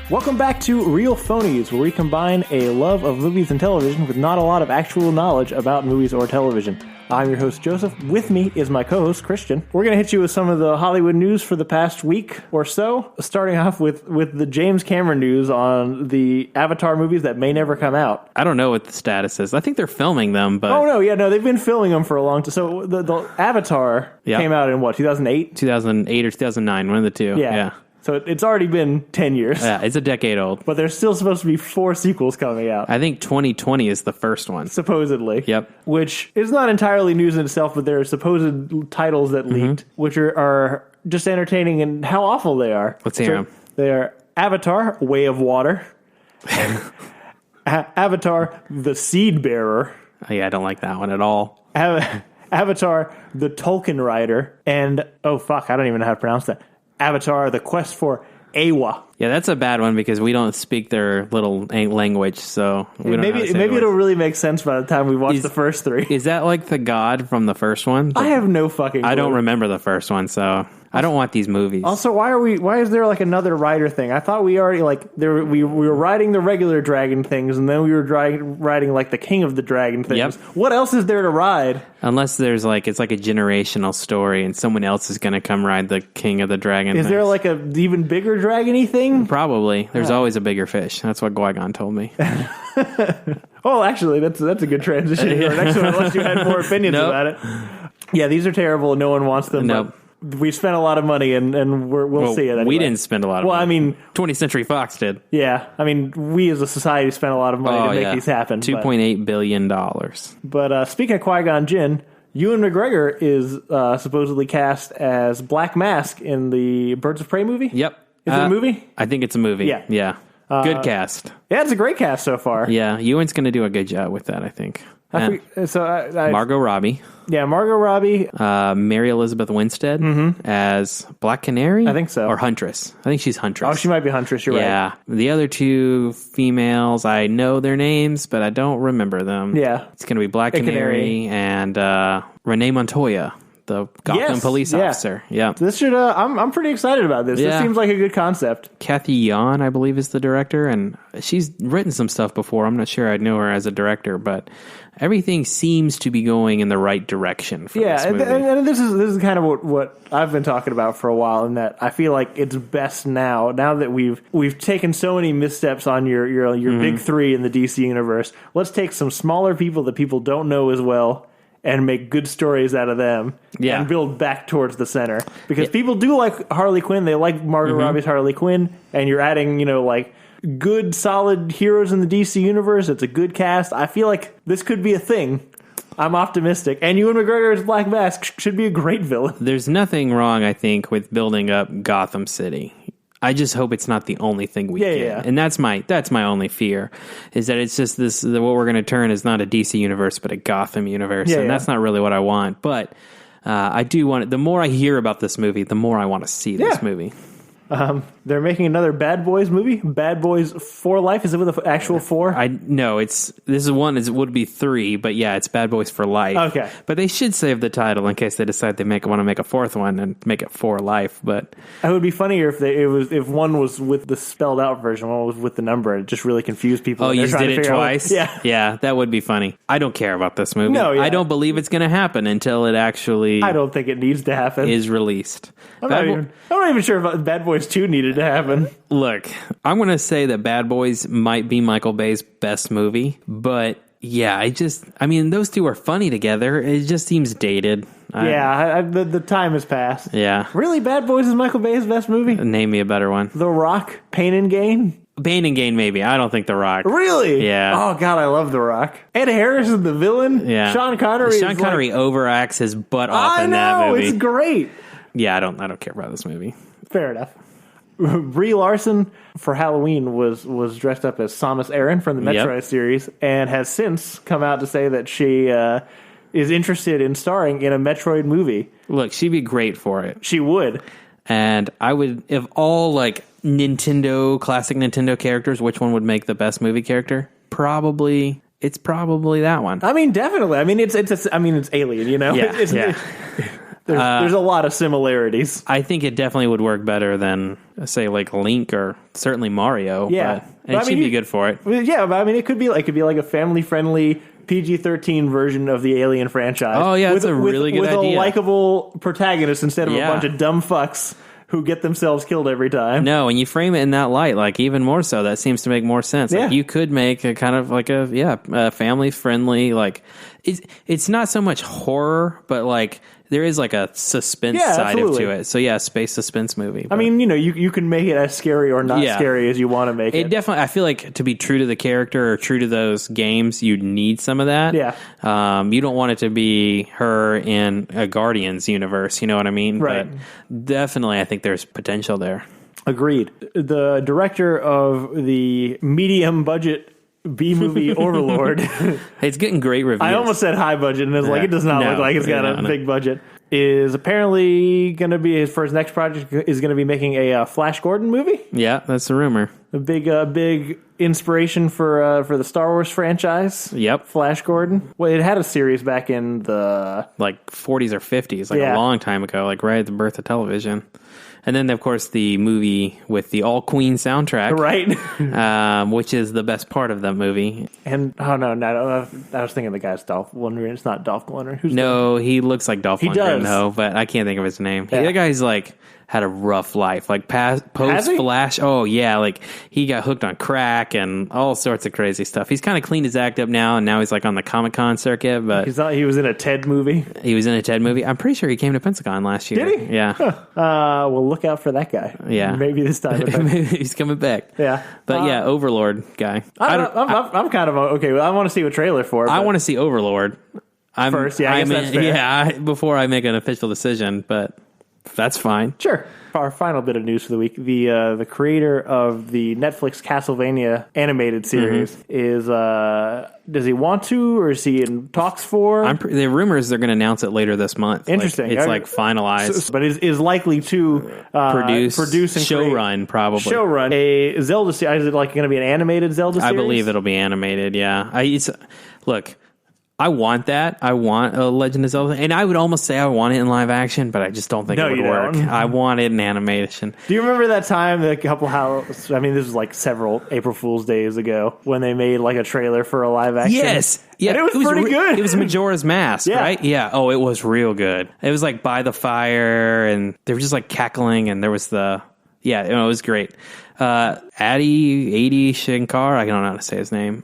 Welcome back to Real Phonies, where we combine a love of movies and television with not a lot of actual knowledge about movies or television. I'm your host, Joseph. With me is my co-host, Christian. We're going to hit you with some of the Hollywood news for the past week or so, starting off with the James Cameron news on the Avatar movies that may never come out. I don't know what the status is. I think they're filming them, but... Oh, no, they've been filming them for a long time. So the Avatar came out in, 2008? 2008 or 2009, one of the two. Yeah. So it's already been 10 years. Yeah, it's a decade old. But there's still supposed to be 4 sequels coming out. I think 2020 is the first one. Supposedly. Yep. Which is not entirely news in itself, but there are supposed titles that leaked, which are just entertaining and how awful they are. Let's hear them. They are Avatar, Way of Water. Avatar, The Seed Bearer. Oh, yeah, I don't like that one at all. Avatar, The Tolkien Rider. And, I don't even know how to pronounce that. Avatar, The Quest for Awa. Yeah, that's a bad one because we don't speak their little language, so we don't know how to say maybe it'll really make sense by the time we watch the first 3. Is that like the god from the first one? I have no fucking clue. I don't remember the first one, so I don't want these movies. Also, why is there like another rider thing? I thought we already we were riding the regular dragon things, and then we were riding like the king of the dragon things. Yep. What else is there to ride? Unless there's it's like a generational story, and someone else is going to come ride the king of the dragon. Is there like a even bigger dragony thing? Probably. There's always a bigger fish. That's what Qui-Gon told me. Oh, actually, that's a good transition to our next one, unless you had more opinions about it. Yeah, these are terrible. No one wants them. Nope. We spent a lot of money, and we'll see it anyway. We didn't spend a lot of money. Well, I mean... 20th Century Fox did. Yeah. I mean, we as a society spent a lot of money to make these happen. $2.8 billion. But speaking of Qui-Gon Jinn, Ewan McGregor is supposedly cast as Black Mask in the Birds of Prey movie? Yep. Is it a movie? I think it's a movie. Yeah. Good cast. Yeah, it's a great cast so far. Yeah, Ewan's going to do a good job with that, I think. Margot Robbie. Yeah, Margot Robbie. Mary Elizabeth Winstead as Black Canary? I think so. Or Huntress. I think she's Huntress. Oh, she might be Huntress, you're right. Yeah. The other 2 females, I know their names, but I don't remember them. Yeah. It's going to be Black Canary and Renee Montoya, the Gotham police officer. Yeah. This should, I'm pretty excited about this. Yeah. This seems like a good concept. Kathy Yan, I believe, is the director, and she's written some stuff before. I'm not sure I know her as a director, but everything seems to be going in the right direction for this movie. And this is kind of what I've been talking about for a while, in that I feel like it's best now that we've taken so many missteps on your big 3 in the DC universe. Let's take some smaller people that people don't know as well and make good stories out of them and build back towards the center. Because people do like Harley Quinn. They like Margot Robbie's Harley Quinn, and you're adding, good, solid heroes in the DC universe. It's a good cast. I feel like this could be a thing. I'm optimistic. And Ewan McGregor as Black Mask should be a great villain. There's nothing wrong, I think, with building up Gotham City. I just hope it's not the only thing we get. Yeah. And that's my only fear, is that it's just what we're going to turn is not a DC universe, but a Gotham universe. That's not really what I want. But I do want it. The more I hear about this movie, the more I want to see this movie. They're making another Bad Boys movie, Bad Boys for Life. Is it with an actual 4? No, this is one. It would be 3, but yeah, it's Bad Boys for Life. Okay, but they should save the title in case they decide they want to make a 4th one and make it For Life. But it would be funnier if one was with the spelled out version, one was with the number, and it just really confused people. Oh, you just did it twice? Yeah, that would be funny. I don't care about this movie. No, I don't believe it's going to happen until it actually. I don't think it needs to happen. Is released. I'm not even sure if Bad Boys 2 needed to happen. Look, I'm going to say that Bad Boys might be Michael Bay's best movie, but yeah, those 2 are funny together. It just seems dated. The time has passed. Yeah. Really, Bad Boys is Michael Bay's best movie? Name me a better one. The Rock, Pain and Gain? Pain and Gain, maybe. I don't think The Rock. Really? Yeah. Oh, God, I love The Rock. Ed Harris is the villain? Yeah. Sean Connery overacts his butt off in that movie. It's great. Yeah, I don't care about this movie. Fair enough. Brie Larson for Halloween was dressed up as Samus Aran from the Metroid series, and has since come out to say that she is interested in starring in a Metroid movie. Look, she'd be great for it. She would. And I would, if all classic Nintendo characters, which one would make the best movie character? It's probably that one. I mean, definitely. I mean, it's Alien, you know? Yeah. there's a lot of similarities. I think it definitely would work better than, say, like Link or certainly Mario. Yeah. But it should be good for it. Yeah, but I mean, it could be like a family-friendly PG-13 version of the Alien franchise. Oh, yeah, that's a really good idea. With a likable protagonist instead of a bunch of dumb fucks who get themselves killed every time. No, and you frame it in that light, like even more so, that seems to make more sense. Yeah. Like you could make a kind of like a family friendly, like it's not so much horror, but like there is like a suspense side to it. So yeah, space suspense movie. But. I mean, you can make it as scary or not scary as you want to make it. It definitely, I feel like to be true to the character or true to those games, you need some of that. Yeah. You don't want it to be her in a Guardians universe, you know what I mean? Right. But definitely I think there's potential there. Agreed. The director of the medium budget B-movie Overlord. It's getting great reviews. I almost said high budget, and it's like, it does not look like it's got a big budget. Is apparently going to be, for his next project, is going to be making a Flash Gordon movie. Yeah, that's the rumor. A big inspiration for the Star Wars franchise. Yep. Flash Gordon. Well, it had a series back in the... like 40s or 50s, like a long time ago, like right at the birth of television. And then, of course, the movie with the all-Queen soundtrack. Right. Which is the best part of that movie. And, I was thinking the guy's Dolph Lundgren. It's not Dolph Lundgren. He looks like Dolph Lundgren, though, but I can't think of his name. Yeah. That guy's, like, had a rough life. Like, post-Flash, like, he got hooked on crack and all sorts of crazy stuff. He's kind of cleaned his act up now, and now he's, like, on the Comic-Con circuit, but... He was in a Ted movie? He was in a Ted movie. I'm pretty sure he came to Pensacon last year. Did he? Yeah. Huh. Well, look out for that guy. Yeah. Maybe this time. Maybe he's coming back. Yeah. But Overlord guy. I'm kind of okay. I want to see a trailer for it. I want to see Overlord. First, yeah, I guess that's fair. Yeah, before I make an official decision, but that's fine. Sure. Our final bit of news for the week: the creator of the Netflix Castlevania animated series is does he want to, or is he in talks for? The rumor is they're going to announce it later this month. Interesting. It's finalized, but is likely to produce and showrun probably showrun a Zelda series. Is it like going to be an animated Zelda series? I believe it'll be animated. Yeah. Look. I want that. I want a Legend of Zelda. And I would almost say I want it in live action, but I just don't think it would work. I want it in animation. Do you remember that time, this was like several April Fool's Days ago, when they made like a trailer for a live action? Yes. Yeah, and it was pretty good. It was Majora's Mask, right? Yeah. Oh, it was real good. It was like by the fire, and they were just like cackling, and there was it was great. Adi Shankar, I don't know how to say his name.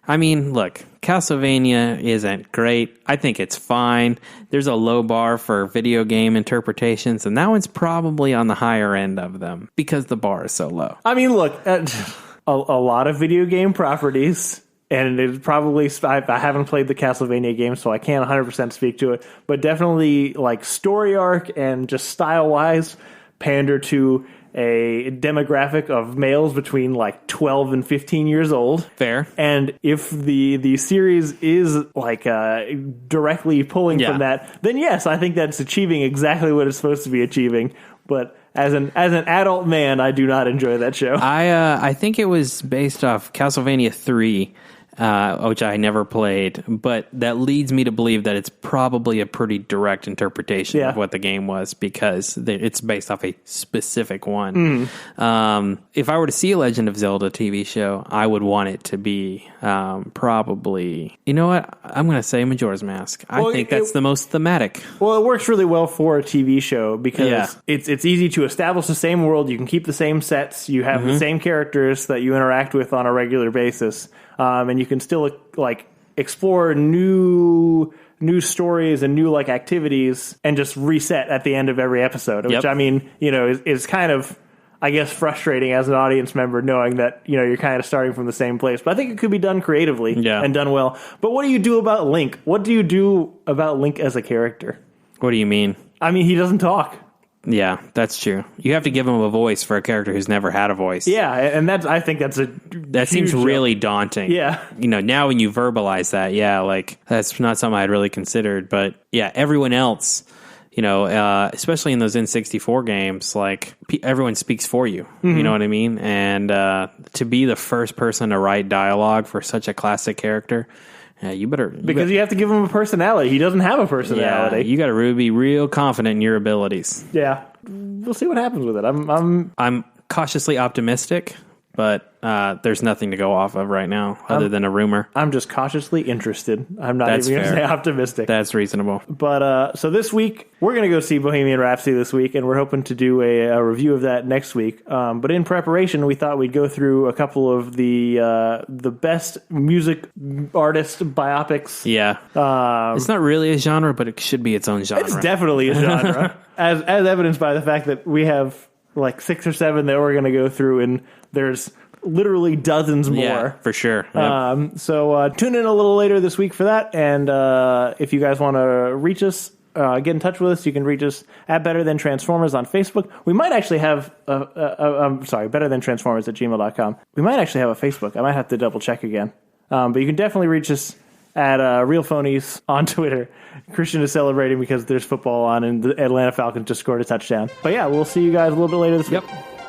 Look, Castlevania isn't great. I think it's fine. There's a low bar for video game interpretations, and that one's probably on the higher end of them because the bar is so low. I mean, look, a lot of video game properties, and it probably, I haven't played the Castlevania game, so I can't 100% speak to it, but definitely like story arc and just style-wise pander to a demographic of males between like 12 and 15 years old. Fair. And if the series is like directly pulling from that, then yes, I think that's achieving exactly what it's supposed to be achieving. But as an adult man, I do not enjoy that show. I think it was based off Castlevania 3. Which I never played, but that leads me to believe that it's probably a pretty direct interpretation of what the game was because it's based off a specific one. If I were to see a Legend of Zelda TV show, I would want it to be probably, you know what? I'm going to say Majora's Mask. I think that's the most thematic. Well, it works really well for a TV show because it's easy to establish the same world. You can keep the same sets. You have the same characters that you interact with on a regular basis. And you can still like explore new stories and new like activities and just reset at the end of every episode, which is kind of, I guess, frustrating as an audience member knowing that, you're kind of starting from the same place. But I think it could be done creatively and done well. But what do you do about Link? What do you do about Link as a character? What do you mean? I mean, he doesn't talk. Yeah, that's true. You have to give him a voice for a character who's never had a voice. Yeah, and I think that seems really daunting. Yeah. Now when you verbalize that, like that's not something I'd really considered. But yeah, everyone else, especially in those N64 games, like everyone speaks for you. You know what I mean? And to be the first person to write dialogue for such a classic character Yeah, you better because you have to give him a personality. He doesn't have a personality. Yeah, you got to be real confident in your abilities. Yeah, we'll see what happens with it. I'm cautiously optimistic, but there's nothing to go off of right now other than a rumor. I'm just cautiously interested. I'm not even going to say optimistic. That's reasonable. But so this week, we're going to go see Bohemian Rhapsody this week, and we're hoping to do a review of that next week. But in preparation, we thought we'd go through a couple of the best music artist biopics. Yeah. It's not really a genre, but it should be its own genre. It's definitely a genre, as evidenced by the fact that we have like 6 or 7 that we're going to go thugh, and there's literally dozens more. Yeah, for sure. Yep. So tune in a little later this week for that. And if you guys want to reach us, get in touch with us, you can reach us at Better Than Transformers on Facebook. We might actually have, Better Than Transformers at gmail.com. We might actually have a Facebook. I might have to double check again. But you can definitely reach us at Real Phonies on Twitter. Christian is celebrating because there's football on and the Atlanta Falcons just scored a touchdown. But yeah, we'll see you guys a little bit later this week. Yep.